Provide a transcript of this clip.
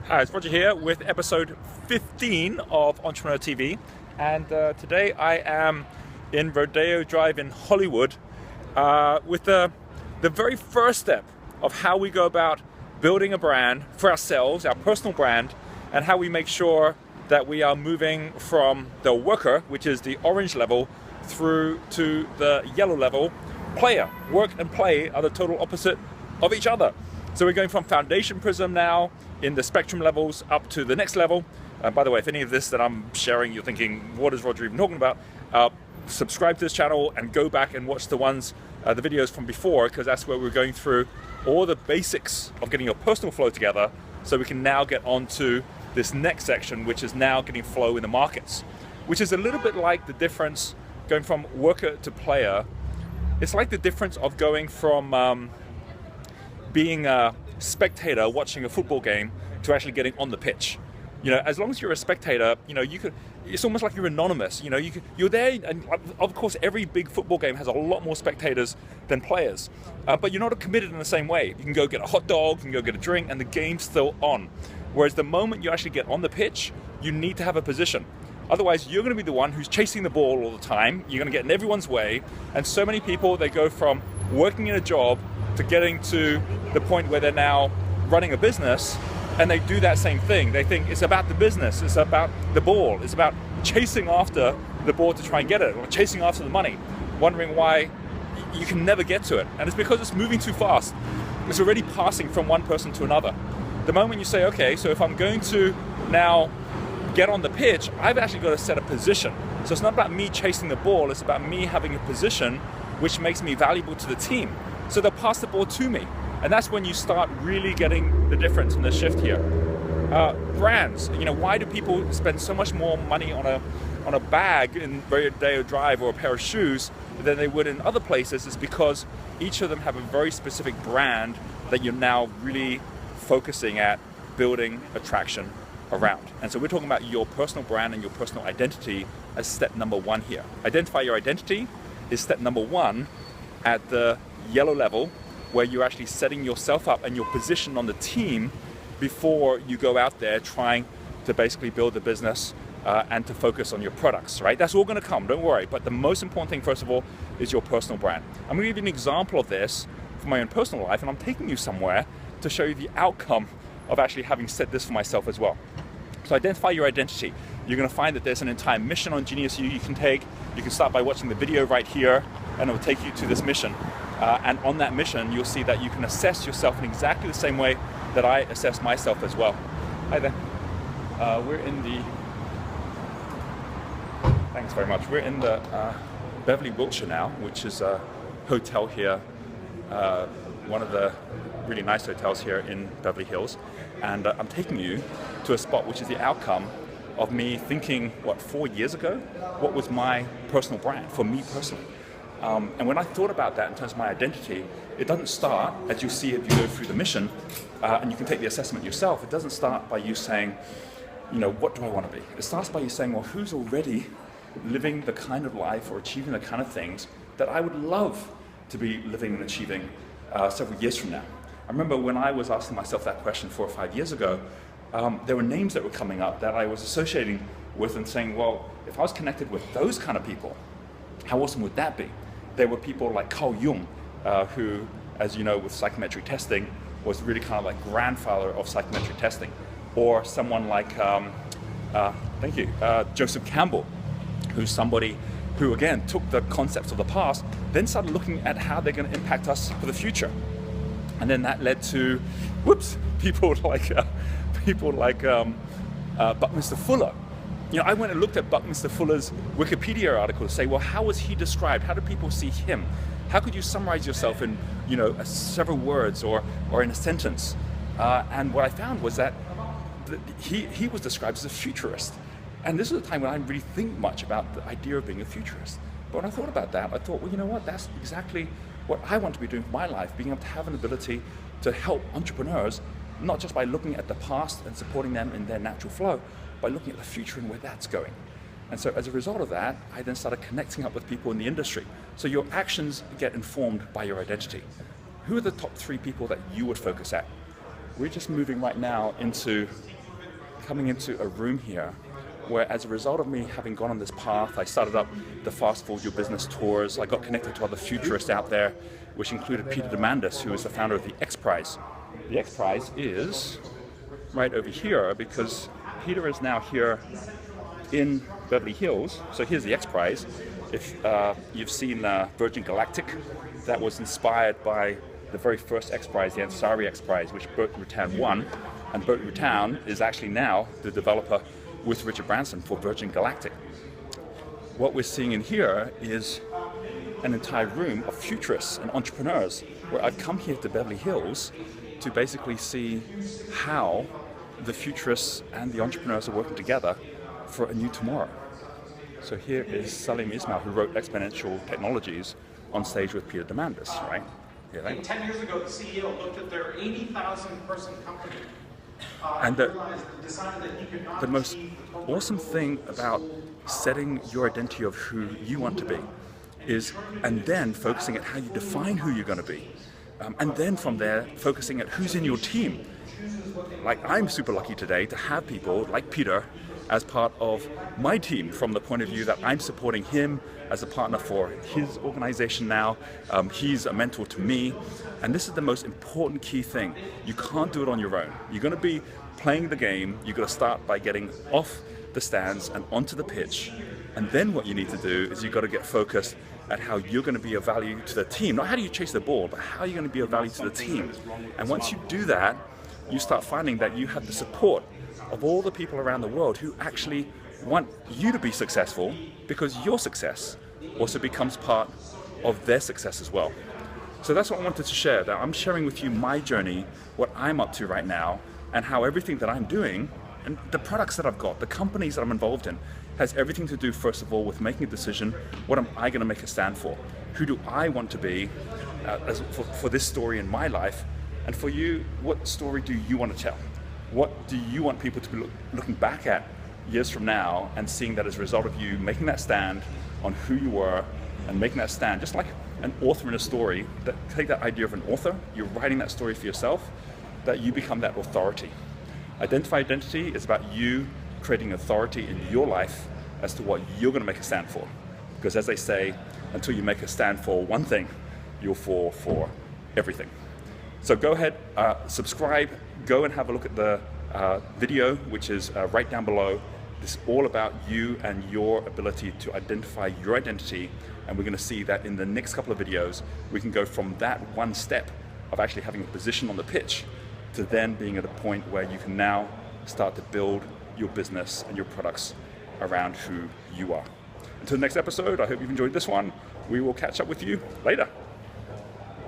Hi, it's Roger here with episode 15 of Entrepreneur TV, and today I am in Rodeo Drive in Hollywood with the very first step of how we go about building a brand for ourselves, our personal brand, and how we make sure that we are moving from the worker, which is the orange level, through to the yellow level, player. Work and play are the total opposite of each other. So we're going from foundation prism now in the spectrum levels up to the next level. By the way, if any of this that I'm sharing, you're thinking, what is Roger even talking about? Subscribe to this channel and go back and watch the videos from before, because that's where we're going through all the basics of getting your personal flow together, so we can now get on to this next section, which is now getting flow in the markets, which is a little bit like the difference going from worker to player. It's like the difference of going from being a spectator watching a football game to actually getting on the pitch. You know, as long as you're a spectator, you know, it's almost like you're anonymous. You know, you're there, and of course every big football game has a lot more spectators than players, but you're not committed in the same way. You can go get a hot dog, you can go get a drink, and the game's still on. Whereas the moment you actually get on the pitch, you need to have a position. Otherwise, you're going to be the one who's chasing the ball all the time. You're going to get in everyone's way, and so many people, they go from working in a job to getting to the point where they're now running a business, and they do that same thing. They think it's about the business, it's about the ball, it's about chasing after the ball to try and get it, or chasing after the money, wondering why you can never get to it. And it's because it's moving too fast. It's already passing from one person to another. The moment you say, okay, so if I'm going to now get on the pitch, I've actually got to set a position. So it's not about me chasing the ball, it's about me having a position which makes me valuable to the team. So they'll pass the ball to me. And that's when you start really getting the difference and the shift here. Brands, you know, why do people spend so much more money on a bag in Rodeo Drive or a pair of shoes than they would in other places? Is because each of them have a very specific brand that you're now really focusing at building attraction around. And so we're talking about your personal brand and your personal identity as step number one here. Identify your identity is step number one at the yellow level, where you're actually setting yourself up and your position on the team before you go out there trying to basically build a business and to focus on your products, right? That's all going to come, don't worry. But the most important thing, first of all, is your personal brand. I'm going to give you an example of this from my own personal life, and I'm taking you somewhere to show you the outcome of actually having set this for myself as well. So identify your identity. You're going to find that there's an entire mission on Genius you can take. You can start by watching the video right here, and it will take you to this mission. And on that mission, you'll see that you can assess yourself in exactly the same way that I assess myself as well. Hi there. We're in the... Thanks very much. We're in the Beverly, Wiltshire now, which is a hotel here, one of the really nice hotels here in Beverly Hills. And I'm taking you to a spot which is the outcome of me thinking, 4 years ago, what was my personal brand for me personally. And when I thought about that in terms of my identity, it doesn't start, as you see if you go through the mission, and you can take the assessment yourself, it doesn't start by you saying, you know, what do I want to be? It starts by you saying, well, who's already living the kind of life or achieving the kind of things that I would love to be living and achieving several years from now. I remember when I was asking myself that question 4 or 5 years ago, there were names that were coming up that I was associating with and saying, well, if I was connected with those kind of people, how awesome would that be? There were people like Carl Jung, who, as you know, with psychometric testing, was really kind of like grandfather of psychometric testing. Or someone like, Joseph Campbell, who's somebody who, again, took the concepts of the past, then started looking at how they're going to impact us for the future. And then that led to, people like Buckminster Fuller. You know, I went and looked at Buckminster Fuller's Wikipedia article to say, well, how was he described? How do people see him? How could you summarize yourself in, you know, several words or in a sentence? And what I found was that he was described as a futurist. And this is a time when I didn't really think much about the idea of being a futurist. But when I thought about that, I thought, well, you know what? That's exactly what I want to be doing with my life, being able to have an ability to help entrepreneurs, not just by looking at the past and supporting them in their natural flow, by looking at the future and where that's going. And so as a result of that, I then started connecting up with people in the industry. So your actions get informed by your identity. Who are the top 3 people that you would focus at? We're just moving right now into coming into a room here where, as a result of me having gone on this path, I started up the Fast Forward Your Business tours. I got connected to other futurists out there, which included Peter Diamandis, who is the founder of the X Prize. The X Prize is right over here because Peter is now here in Beverly Hills. So here's the X Prize. If you've seen Virgin Galactic, that was inspired by the very first X Prize, the Ansari X Prize, which Burt Rutan won. And Burt Rutan is actually now the developer with Richard Branson for Virgin Galactic. What we're seeing in here is an entire room of futurists and entrepreneurs, where I've come here to Beverly Hills to basically see how the futurists and the entrepreneurs are working together for a new tomorrow. So here is Salim Ismail, who wrote Exponential Technologies, on stage with Peter Diamandis, right? Here they are. 10 years ago, the CEO looked at their 80,000 person company And decided that he could not the most awesome thing about setting your identity of who you want to be is, and then focusing at how you define who you're going to be. And then from there, focusing at who's in your team. Like, I'm super lucky today to have people like Peter as part of my team, from the point of view that I'm supporting him as a partner for his organization now. He's a mentor to me. And this is the most important key thing. You can't do it on your own. You're going to be playing the game. You've got to start by getting off the stands and onto the pitch. And then what you need to do is you've got to get focused at how you're going to be of value to the team. Not how do you chase the ball, but how you're going to be of value to the team. And once you do that, you start finding that you have the support of all the people around the world who actually want you to be successful, because your success also becomes part of their success as well. So that's what I wanted to share, that I'm sharing with you my journey, what I'm up to right now, and how everything that I'm doing and the products that I've got, the companies that I'm involved in, has everything to do, first of all, with making a decision. What am I going to make a stand for? Who do I want to be for this story in my life? And for you, what story do you want to tell? What do you want people to be looking back at years from now and seeing that as a result of you making that stand on who you were and making that stand, just like an author in a story, that take that idea of an author, you're writing that story for yourself, that you become that authority. Identity is about you creating authority in your life as to what you're going to make a stand for. Because as they say, until you make a stand for one thing, you'll fall for everything. So go ahead, subscribe, go and have a look at the video, which is right down below. This is all about you and your ability to identify your identity. And we're going to see that in the next couple of videos, we can go from that one step of actually having a position on the pitch to then being at a point where you can now start to build your business and your products around who you are. Until the next episode, I hope you've enjoyed this one. We will catch up with you later.